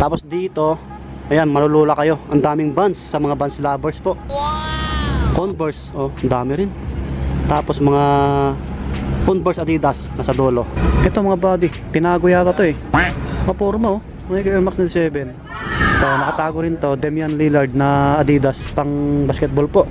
Tapos dito, ayan, malulula kayo. Ang daming Vans sa mga Vans lovers po. Converse, oh, ang dami rin. Tapos mga Converse Adidas nasa dulo. Ito mga buddy, tinago yata to eh. Maporma oh, may Air Max 97. So, nakatago rin to, Damian Lillard na Adidas pang basketball po.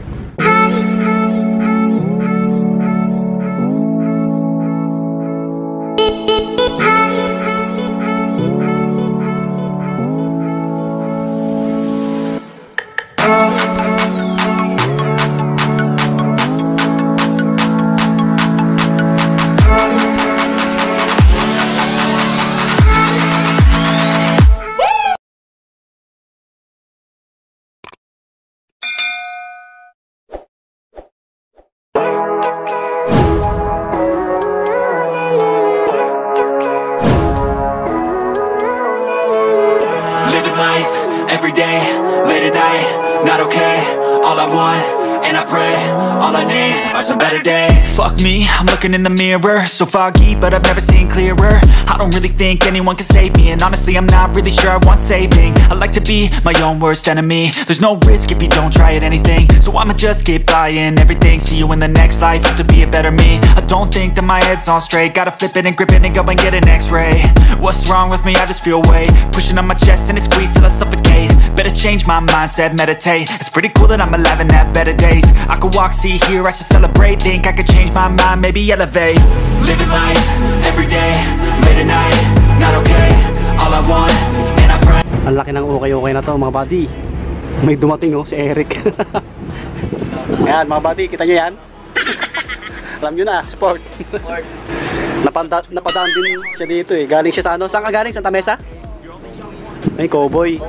Every day, late at night, not okay. All I want, and I pray, all I need are some better days. Fuck me, I'm looking in the mirror, so foggy, but I've never seen clearer. I don't really think anyone can save me, and honestly I'm not really sure I want saving. I like to be my own worst enemy. There's no risk if you don't try at anything, so I'ma just keep buying everything. See you in the next life, have to be a better me. I don't think that my head's on straight, gotta flip it and grip it and go and get an x-ray. What's wrong with me? I just feel weight pushing on my chest and it squeezes till I suffocate. Better change my mindset, meditate. It's pretty cool that I'm alive and have better days. I could walk, see, hear, I should celebrate. Think I could change my mind, maybe elevate. Living life, every day, late at night, not okay. All I want, and I pray. Ang laki ng okay na to mga buddy. May dumating oh, si Eric. Ayan mga buddy, kita nyo yan? Alam nyo na, sport. Napadaan din siya dito eh. Galing siya sa ano? Saan ka galing? Santa Mesa? Ay, Cowboy.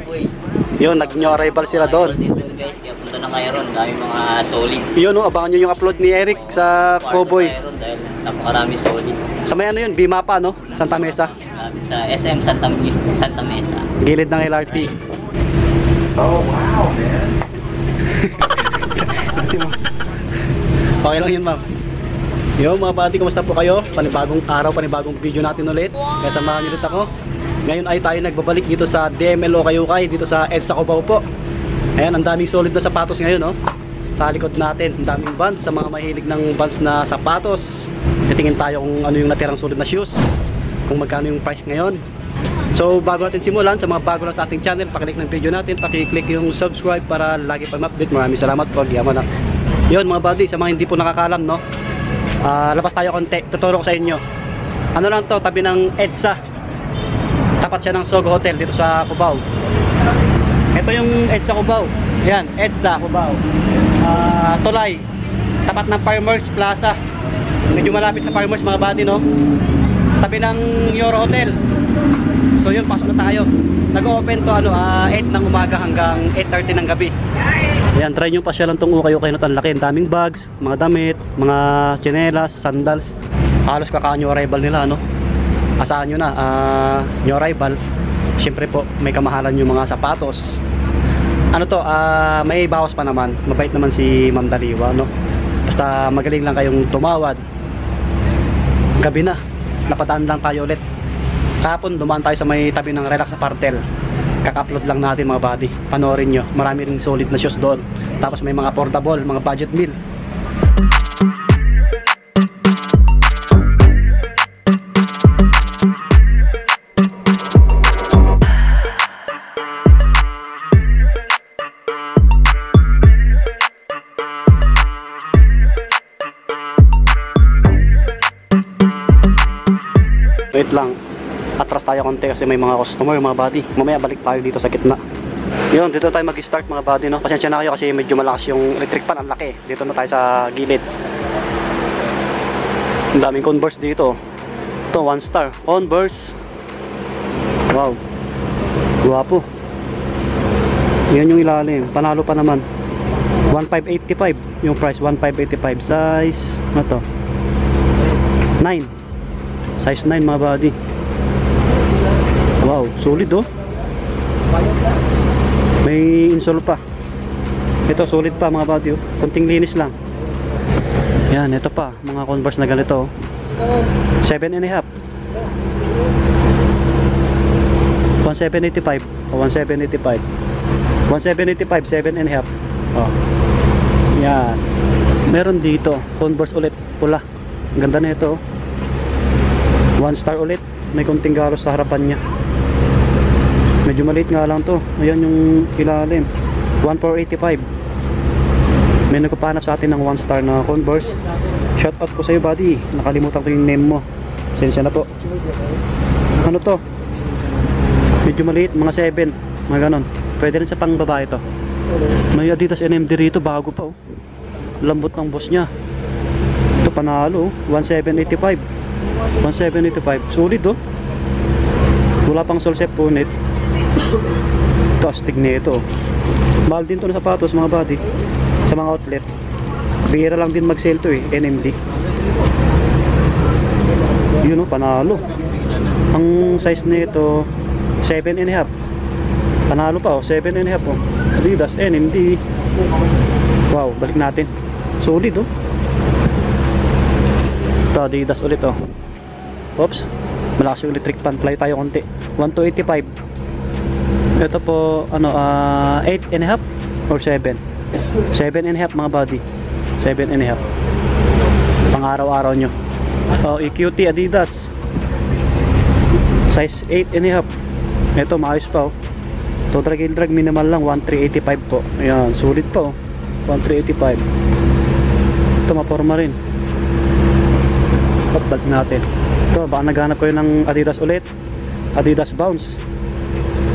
Yun, nag-new arrival sila doon. Guys, kaya punta na kayo ron. Dami mga solid. Yun oh, abangan nyo yung upload ni Eric sa Cowboy. Dahil napakarami solid. Sa may ano yun, Bimapa no? Santa Mesa. Sa SM Santa Mesa. Gilid ng LRT. Oh wow, man. Okay lang yun ma'am. Yo mga buddy, kumusta po kayo? Panibagong araw, panibagong video natin ulit. Kaya samahan niyo ulit ako. Ngayon ay tayo nagbabalik dito sa DML Ukay-Ukay, dito sa EDSA Cubao po. Ayan, ang daming solid na sapatos ngayon no? Sa likod natin, ang daming Vans. Sa mga mahilig ng Vans na sapatos, titingin tayo kung ano yung natirang solid na shoes, kung magkano yung price ngayon. So bago natin simulan, sa mga bago lang sa ating channel, pakiclick ng video natin, pakiclick yung subscribe para lagi pa ma-update. Maraming salamat po, yaman na. Yun mga buddy, sa mga hindi po nakakalam no, labas tayo konti, tuturo ko sa inyo. Ano lang to, tabi ng EDSA. Tapat siya ng Sogo Hotel dito sa Cubao. Ito yung EDSA Cubao. Ayan, EDSA Cubao. Tulay, tapat ng Farmers Plaza. Medyo malapit sa Farmers mga buddy no. Tabi ng Euro Hotel. So yun, pasok na tayo. Nag-open to ano, 8 ng umaga hanggang 8:30 ng gabi. Ayan, try nyo pa siya lang itong ukay-ukay na to. Ang laki, ang daming bags, mga damit, mga tsinelas, sandals. Halos kakanyo arrival nila ano. Asahan nyo na, new arrival. Siyempre po, may kamahalan yung mga sapatos. Ano to, may bawas pa naman. Mabait naman si Ma'am Daliwa no. Basta magaling lang kayong tumawad. Gabi na, napadaan lang tayo ulit. Kahapon dumaan tayo sa may tabi ng Relax Apartel. Kaka-upload lang natin mga buddy. Panoorin nyo, marami ring solid na shoes doon. Tapos may mga portable, mga budget meal. Wait lang, atras tayo konti kasi may mga customer mga buddy. Mamaya balik tayo dito sa gitna. Yun, dito tayo mag-start mga buddy no. Pasensya na kayo kasi medyo malakas yung electric fan, ang laki. Dito na tayo sa gilid. Ang daming Converse dito. Ito, 1 star Converse. Wow, guwapo. Yan yung ilalim, panalo pa naman. 1,585 yung price, 1,585. Size, ano to? 9. Size 9 mga buddy. Wow, solid oh. May insole pa. Ito solid pa mga buddy oh. Kunting linis lang. Yan, ito pa, mga Converse na ganito oh. 7.5. 1785 o 1785. 1785, 7.5. Oh. Yan. Meron dito, Converse ulit, pula. Ang ganda na ito. 1 star ulit. May konting galos sa harapan niya. Medyo maliit nga lang to. Ayan yung ilalim. 1485. May nagpapanap sa atin ng 1 star na Converse. Shout out ko sa iyo, buddy. Nakalimutan ko yung name mo. Sensya na po. Ano to? Medyo maliit, mga 7. Mga ganon. Pwede rin sa pang babae to. May Adidas NMD rito, bago pa oh. Lambot ng boss niya. Ito panalo, 1785. 1785. Solid oh. Wala pang solsep punit. Ito astig na ito. Mahal din to na sapatos mga buddy. Sa mga outlet. Bihira lang din mag-sale to eh, NMD. Yun oh, panalo. Ang size nito 7.5. Panalo pa oh, 7.5 oh. Adidas NMD. Wow, balik natin. Solid oh. Ito Adidas ulit oh. Oops. Malakas yung electric fan, fly tayo konti. 1285. Ito po ano 8.5 or 7. 7.5 mga buddy. 7.5. Pang araw-araw nyo. Oh, EQT Adidas. Size 8.5. Ito maayos pa oh. So drag and drag minimal lang 1385 po. Ayan, sulit pa oh. 1385. Ito maporma rin. Balik natin. Ito baka naghanap kayo ng Adidas ulit. Adidas Bounce.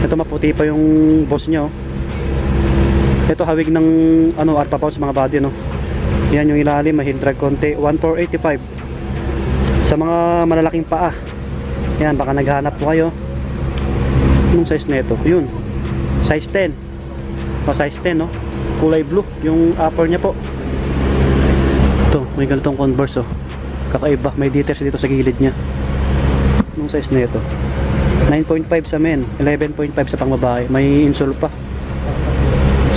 Ito maputi pa yung boss nyo. Ito hawig ng ano Arpa Bounce mga body no. Yan yung ilalim, may heel drag konti. 1485. Sa mga malalaking paa. Yan baka naghanap po kayo. Anong size na ito? Yun. Size 10. O size 10 no. Kulay blue yung upper niya po. Ito, may ganitong Converse oh. Kakaiba, may details dito sa gilid niya. Anong size na ito? 9.5 sa men, 11.5 sa pangbabae. May insole pa.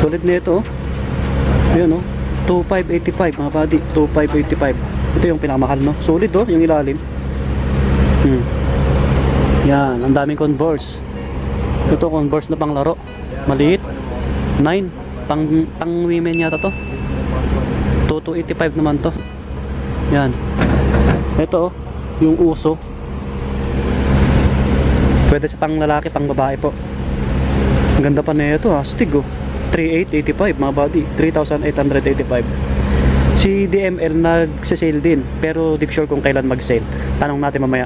Solid na ito oh. Ayun oh. 2585 mga buddy. 2585. Ito yung pinakamahal no. Solid oh, yung ilalim. Yan, ang daming Converse. Ito Converse na panglaro. Maliit. 9. Pang women yata to. 2285 naman to. Yan. Ito oh, yung uso. Pwede sa pang lalaki, pang babae po. Ang ganda pa na ito, astig oh. 3885 mga buddy. 3885. Si DML nagse-sale din, pero di ko sure kung kailan mag-sale. Tanong natin mamaya.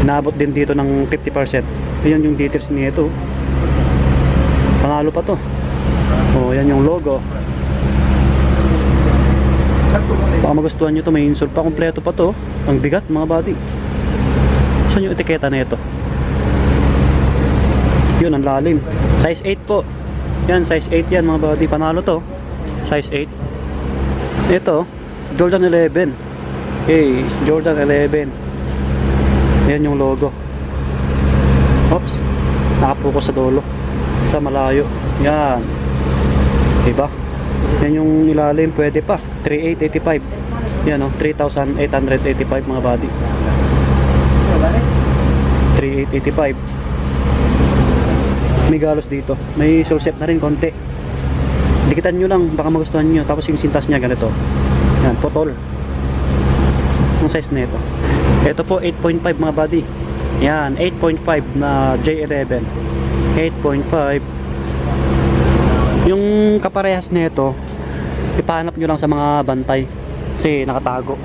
Naabot din dito ng 50%. Ayan yung details nito. Panalo pa to. Oh, yan yung logo. Baka magustuhan nyo to, may insole pa, kompleto pa to. Ang bigat mga buddy. Saan yung etiketa na ito? Yun, ang lalim. Size 8 po. Yan, size 8 yan mga buddy. Panalo to. Size 8. Ito, Jordan 11. Hey, Jordan 11. Yan yung logo. Oops, nakapokus sa dulo. Sa malayo. Yan. Diba? Yan yung ilalim, pwede pa. 3885. Yan o, 3,885 mga body. 3885. May galos dito. May solsep na rin konti. Dikitan nyo lang, baka magustuhan nyo. Tapos yung sintas niya ganito. Yan, potol. Ang size na ito. Ito po 8.5 mga body. Yan, 8.5 na J11. 8.5. Yung kaparehas nito, ipahanap nyo lang sa mga bantay. Kasi nakatago.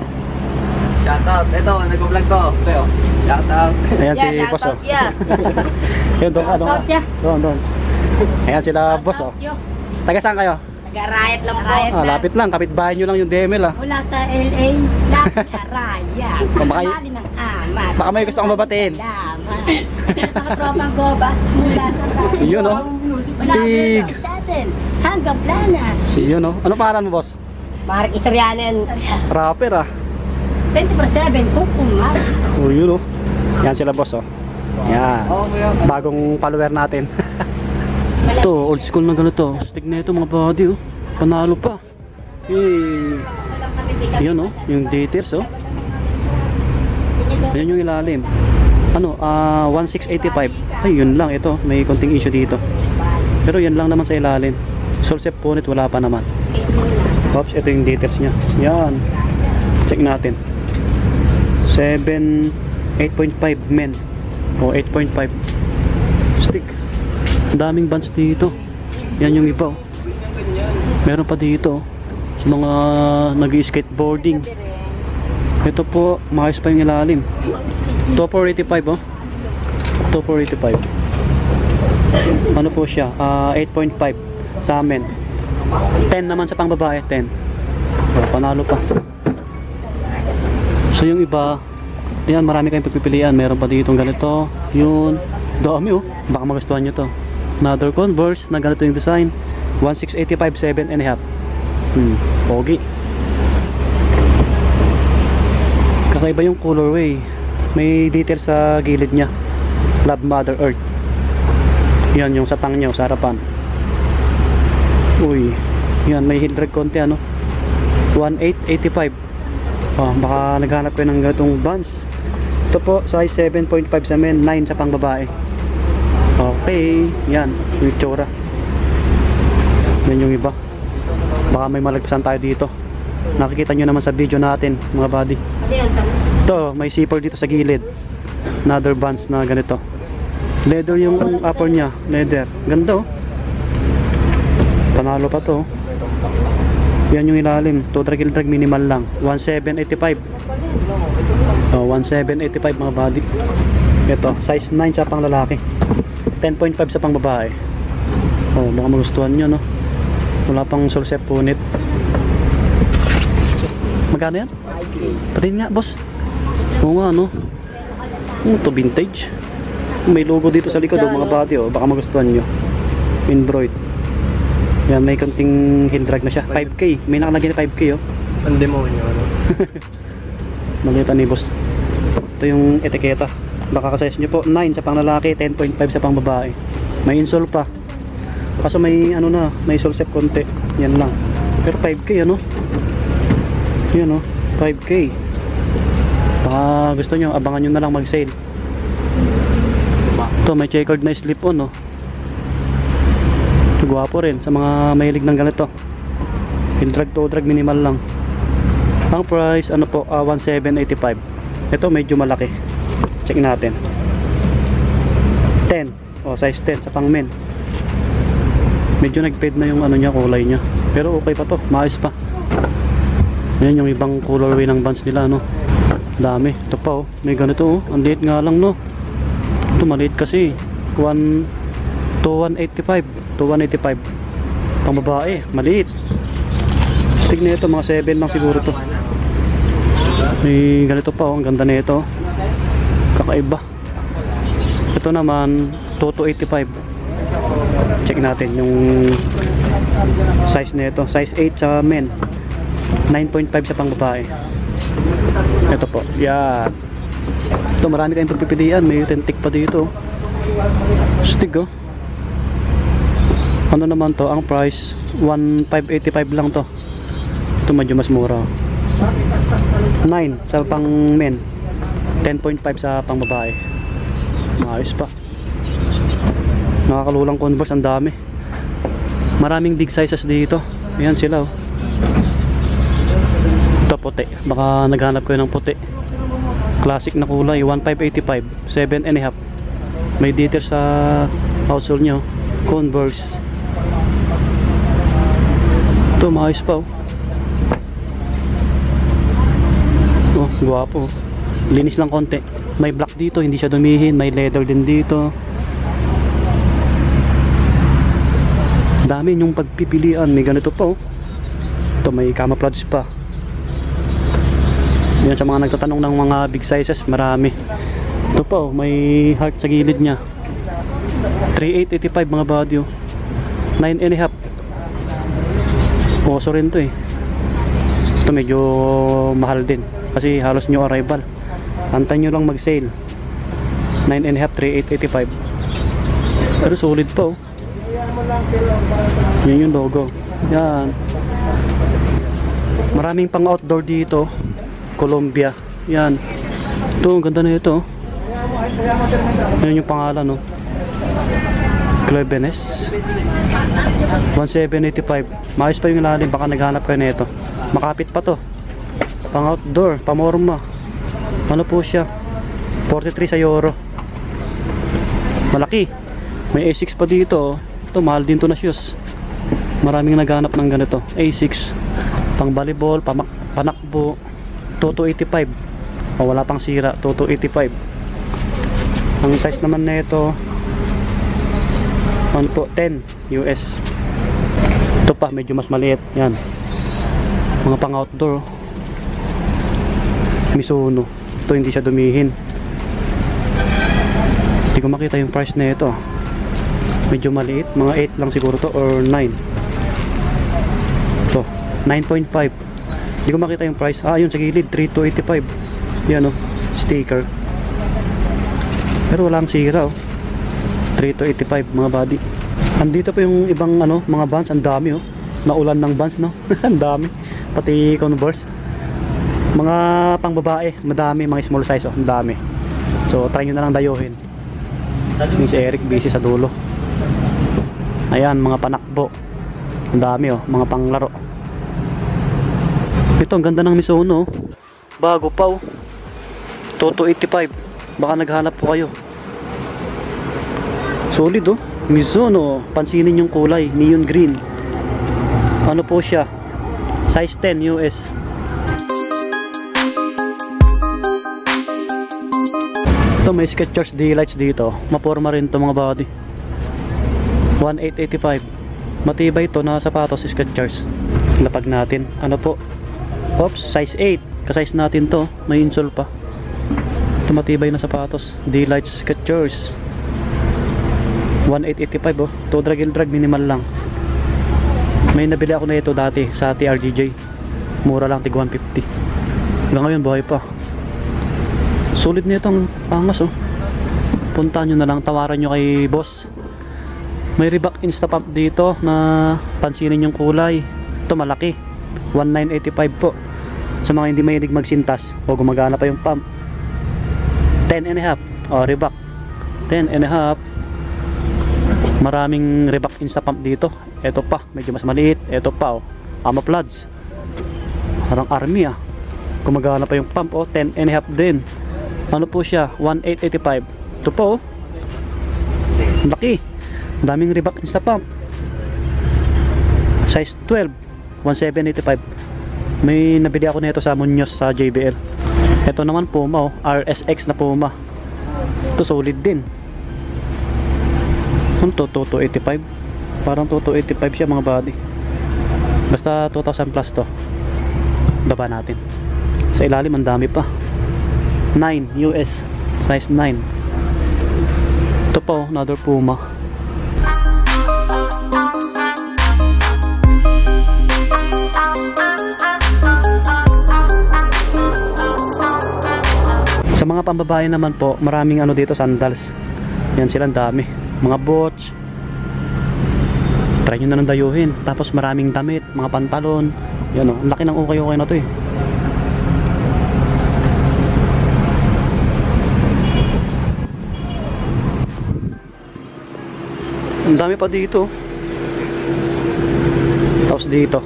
Shoutout. Ito, nag-vlog to. Teo. Shoutout. Ayan si boss oh. Yun, doon ka, doon ka. Doon. Ayan sila boss oh. Taga saan kayo? Nag-riot lang po. Ah, lapit lang, kapitbahay nyo lang yung DML ah. Mula sa LA, lapit na raya. Baka- Mali ng amat. Baka may gusto kong babatiin. Salamat. Mga tropang gobas mula sa raya. Yun oh. Stig. Hanggang Planas. Yun oh. Ano pangalan mo boss? Mark Isarianen. Rapper ah. 24/7 kung kumar. Oh yun oh. Yan sila boss oh. Yan. Bagong follower natin. Ito, old school na ganito. Stig na ito mga body oh. Panalo pa. Eh. Yun oh, yung details oh. Yan yung ilalim. Ano, 1685. Ay, yun lang. Ito, may konting issue dito. Pero yan lang naman sa ilalim. Sulsep punit, wala pa naman. Oops, ito yung details nya. Yan. Check natin. 8.5 men. O, 8.5. Stick. Ang daming bands dito. Yan yung iba. Meron pa dito. Sa mga nag-skateboarding. Ito po, maayos pa yung ilalim. 2485 oh. 2485. Ano po siya? 8.5 sa amin. 10 naman sa pangbabae, 10. So, panalo pa. So yung iba, yan, marami kayong pagpipilian. Meron pa ditong ganito. Yun. Dami oh. Baka magustuhan nyo to. Another Converse na ganito yung design. 1685, 7.5. Pogi. Kakaiba yung colorway. May detail sa gilid nya. Love Mother Earth. Yan yung sa tang nya, sa harapan. Uy. Yan, may heel drag konti ano. 1885. Baka naghanap kayo ng gatong Vans. Ito po, size 7.5 sa men, 9 sa pang babae. Okay, yan, yung tsura. Yan yung iba. Baka may malagpasan tayo dito. Nakikita nyo naman sa video natin, mga buddy. Ito, may zipper dito sa gilid. Another Vans na ganito. Leather yung upper nya, leather. Ganda oh. Panalo pa to. Yan yung ilalim, 2 drag minimal lang. 1785. 1785 mga buddy. Ito, size 9 sa pang lalaki. 10.5 sa pang babae. Baka magustuhan nyo no. Wala pang sulsep punit. Magkano yan? 5K. Patin nga boss. Oo nga no. Ito vintage. May logo dito sa likod mga buddy oh. Baka magustuhan nyo. Embroid. Yan, may konting heel drag na siya. 5K. May nakalagay na 5K oh. Ang demonyo, ano? Nakita ni boss. Ito yung etiketa. Baka ka-size nyo po 9 sa pang lalaki, 10.5 sa pang babae. May insole pa. Kaso may ano na, may sulsep konti. Yan lang. Pero 5K ano? Yan oh, 5K. Baka gusto nyo, abangan nyo na lang mag-sale. Ito, may checkered na slip-on oh. Gwapo rin sa mga mahilig ng ganito. Heel drag to drag minimal lang. Ang price ano po 1785. Ito medyo malaki. Check natin. 10. Size 10 sa pang men. Medyo nag-fade na yung ano niya, kulay niya. Pero okay pa to, maayos pa. Yan yung ibang colorway ng Vans nila no. Dami. Ito pa oh, may ganito oh. Ang liit nga lang no. Ito maliit kasi. 185 to 185 pang babae, maliit. Tignan ito, mga 7 lang siguro to. May ganito pa oh, ang ganda na ito. Kakaiba. Ito naman 2285. Check natin yung size na ito, size 8 sa men, 9.5 sa pang babae. Ito po, yan. Ito marami kayong pagpipilian, may authentic pa dito. Stig oh. Ano naman to, ang price 1585 lang to. Ito medyo mas mura. 9 sa pang men, 10.5 sa pang babae. Maayos pa. Nakakalulang Converse, ang dami. Maraming big sizes dito. Ayan sila oh. Ito puti, baka naghanap kayo ng puti. Classic na kulay, 1585, 7.5. May details sa household nyo. Converse. Ito, maayos pa oh. Oh, guwapo. Linis lang konti. May black dito, hindi siya dumihin. May leather din dito. Dami yung pagpipilian. May ganito pa oh. Ito, may camouflage pa. Yan sa mga nagtatanong ng mga big sizes, marami. Ito pa oh, may heart sa gilid nya. 3885 mga body oh. 9.5. Oso rin to eh. Ito medyo mahal din kasi halos new arrival. Antay nyo lang mag sale. 9.5, 3885. Pero solid pa oh. Yan yung logo. Yan. Maraming pang outdoor dito. Columbia. Yan. Ito, ang ganda na ito. Yun yung pangalan, no? Clevenes 1785. Maayos pa yung ilalim, baka naghanap kayo nito. Makapit pa to. Pang outdoor, pamorma. Ano po siya? 43 sa euro. Malaki. May A6 pa dito. Ito, mahal din to na shoes. Maraming naghanap ng ganito. A6. Pang volleyball, panakbo. 2285. O, wala pang sira. 2285. Ang size naman na ito, ano po, 10 US. Ito pa, medyo mas maliit. Yan. Mga pang outdoor. Mizuno. Ito hindi siya dumihin. Hindi ko makita yung price na ito. Medyo maliit. Mga 8 lang siguro to or 9. Ito. 9.5. Hindi ko makita yung price. Ah, yun sa gilid. 3285. Yan o. Sticker. Pero walang sira o. 3285 mga body. Andito pa yung ibang ano, mga Vans. Ang dami o. Naulan ng Vans, no? Ang dami. Pati Converse. Mga pang babae, madami, mga small size oh, ang dami. So try nyo na lang dayuhin. Yung si Eric busy sa dulo. Ayan, mga panakbo. Ang dami oh, mga panglaro. Ito, ang ganda ng Mizuno. Bago pa oh. 2285. Baka naghanap po kayo. Solid oh. Mizuno, pansinin yung kulay, neon green. Ano po siya? Size 10 US. Ito, may Skechers D-Lights dito. Maporma rin to mga body. 1885. Matibay to na sapatos Skechers. Lapag natin. Ano po? Oops, size 8. Kasize natin to. May insole pa. Ito matibay na sapatos. D-Lights Skechers. 1885 oh. To drag minimal lang. May nabili ako na ito dati sa TRGJ. Mura lang, tig 150. Hanggang ngayon buhay pa. Solid nito ang pangas oh. Puntahan nyo na lang, tawaran nyo kay boss. May Reebok Instapump dito na pansinin yung kulay. Ito malaki, 1985 po. Sa mga hindi mahilig magsintas o gumagana pa yung pump, 10.5 o Reebok 10.5. Maraming Reebok Instapump dito. Ito pa, medyo mas maliit. Ito pa oh, Amaplats. Parang army ah. Gumagana pa yung pump oh, 10.5 din. Ano po siya? 1885. Ito po. Laki. Daming Reebok Instapump. Size 12. 1785. May nabili ako nito sa Muñoz sa JBL. Ito naman Puma oh. RSX na Puma. Ito solid din. Ito 2285. Parang 2285 siya mga body. Basta 2,000 plus to. Baba natin. Sa ilalim ang dami pa. 9 US, size 9. Ito po, another Puma. Sa mga pambabae naman po, maraming ano dito, sandals. Yan silang dami. Mga boots. Try nyo na nang dayuhin. Tapos maraming damit, mga pantalon. Yan o, ang laki ng ukay-ukay na to eh. Ang dami pa dito. Tapos dito.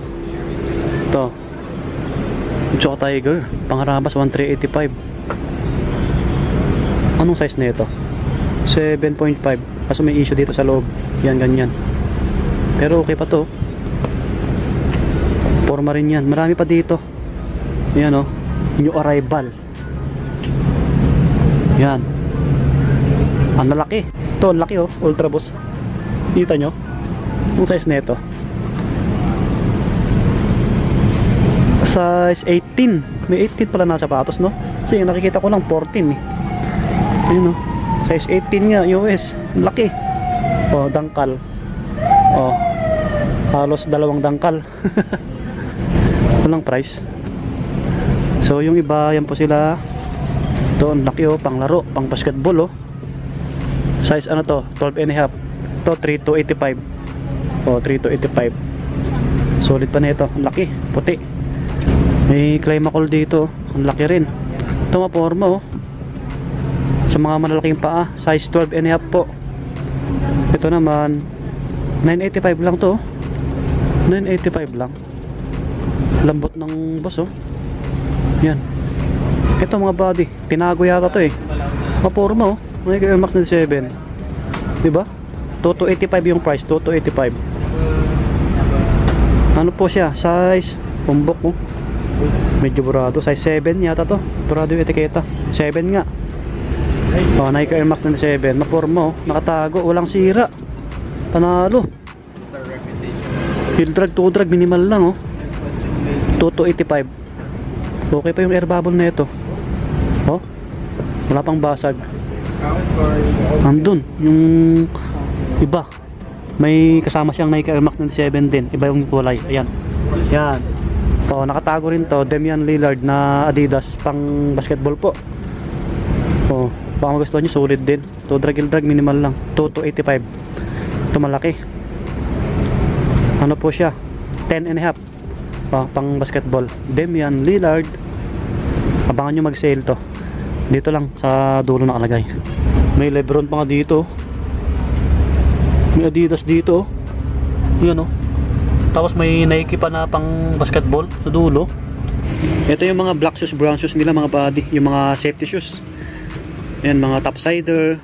Ito. Choco Tiger. Pangarabas 1385. Anong size na ito? 7.5. Kaso may issue dito sa loob. Yan, ganyan. Pero okay pa to. Forma rin yan. Marami pa dito. Yan o. New arrival. Yan. Ang lalaki. Ito, ang laki o. Ultra Boost. Kita nyo? Yung size na ito. Size 18. May 18 pala na sapatos, no? Kasi yung nakikita ko lang 14 eh. Ayun o. Size 18 nga, US. Laki. O, dangkal. O. Halos 2 dangkal. Walang price. So, yung iba, yan po sila. Ito, ang laki o. Panglaro, pang basketball o. Size ano to? 12.5. Ito 3285. O 3285. Solid pa na ito. Ang laki, puti. May Climacool dito. Ang laki rin. Ito maporma oh. Sa mga malalaking paa, size 12 and a half po. Ito naman 985 lang to. 985 lang. Lambot ng boss oh. Yan. Ito mga body, tinago yata to eh. Maporma oh. May Air Max 97. Diba? 2285 yung price, 2285. Ano po siya? Size pumbok oh. Medyo burado, size 7 yata to. Burado yung etiketa. 7 nga. Oh, Nike Air Max 97. Maporma oh, nakatago, walang sira. Panalo. Heel drag, toe drag, minimal lang oh. 2285. Okay pa yung air bubble na ito. Oh, wala pang basag. Andun yung iba, may kasama siyang Nike Air Max 97 din. Iba yung kulay. Ayan. Yan. Oh, nakatago rin to. Damian Lillard na Adidas pang basketball po. Oh, baka magustuhan nyo, solid din. To drag minimal lang. 2285. Ito malaki. Ano po siya? 10 and a half. Oh, pang basketball. Damian Lillard. Abangan nyo mag-sale to. Dito lang sa dulo nakalagay. May Lebron pa nga dito. May Adidas dito. Yan oh. Tapos may Nike pa na pang basketball sa dulo. Ito yung mga black shoes, brown shoes nila mga body. Yung mga safety shoes. Yan, mga topsider.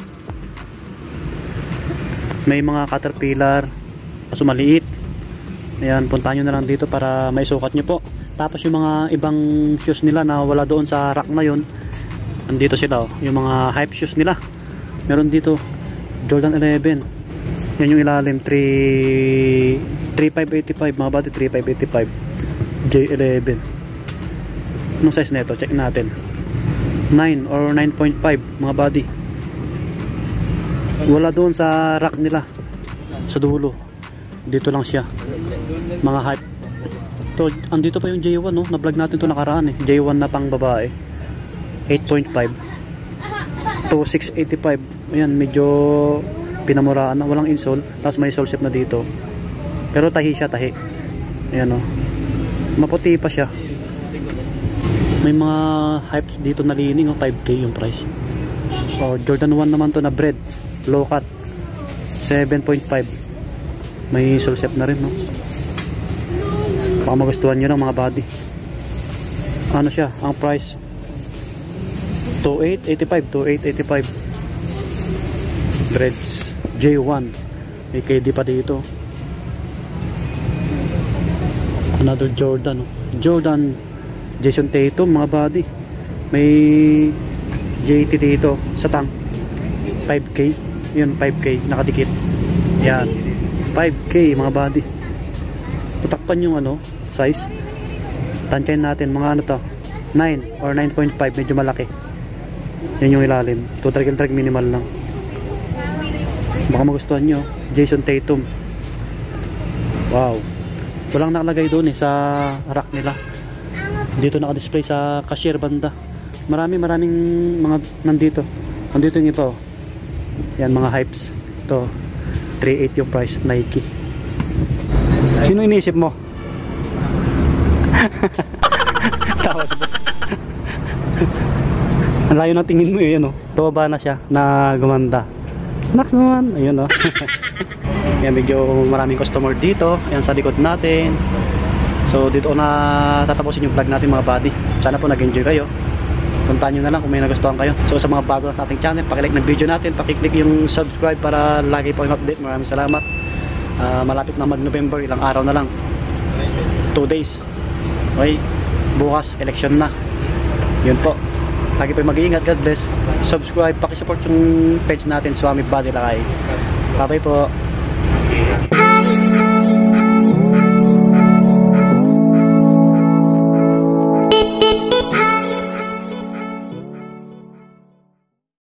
May mga Caterpillar. Kaso maliit. Ayan, puntahan nyo na lang dito para maisukat nyo po. Tapos yung mga ibang shoes nila na wala doon sa rack na yun, andito sila oh. Yung mga hype shoes nila. Meron dito Jordan 11. Yan yung ilalim 3585 mga body, 3585 J11. Anong size nito? Check natin. 9 or 9.5 mga body. Wala doon sa rack nila sa dulo. Dito lang siya. Mga hype. To, andito pa yung J1 no? Na-vlog natin to nakaraan eh. J1 na pang babae. 8.5 to 685. Ayan, medyo pinamuraan na, walang insole, tapos may sole shape na dito, pero tahi siya, tahi. Ayan o, maputi pa siya. May mga hypes dito na lining o 5K yung price. O, Jordan 1 naman to na bread, low cut, 7.5. May sole shape na rin no. Baka magustuhan nyo ng mga body. Ano siya, ang price 2885 Breads J1. May KD pa dito. Another Jordan. Jordan Jason Tatum mga body. May JT dito sa tang 5K. Yun 5K nakadikit. Yan 5K mga body. Tutakpan yung ano size. Tansyahin natin mga ano to 9 or 9.5, medyo malaki. Yan yung ilalim. To drag minimal lang. Baka magustuhan nyo. Jason Tatum. Wow. Walang nakalagay doon eh sa rack nila. Dito naka-display sa cashier banda. Maraming mga nandito. Nandito yung iba oh. Yan mga hypes. Ito 3.8 yung price. Nike. Sino iniisip mo? Tawa sa ang layo ng tingin mo yun oh. Tumaba na siya na gumanda. Next naman, ayun oh. Yan, medyo maraming customer dito. Yan sa likod natin. So dito na tatapusin yung vlog natin mga buddy. Sana po nag-enjoy kayo. Puntahan nyo na lang kung may nagustuhan kayo. So sa mga bago sa ating channel, pakilike ng video natin, pakiclick yung subscribe para lagi po yung update. Maraming salamat. Malapit na mag-November, ilang araw na lang, 2 days. Okay, bukas election na. Yun po, lagi po mag-iingat. God bless. Subscribe, pakisupport yung page natin, Swami Body Lakay. Bye bye po.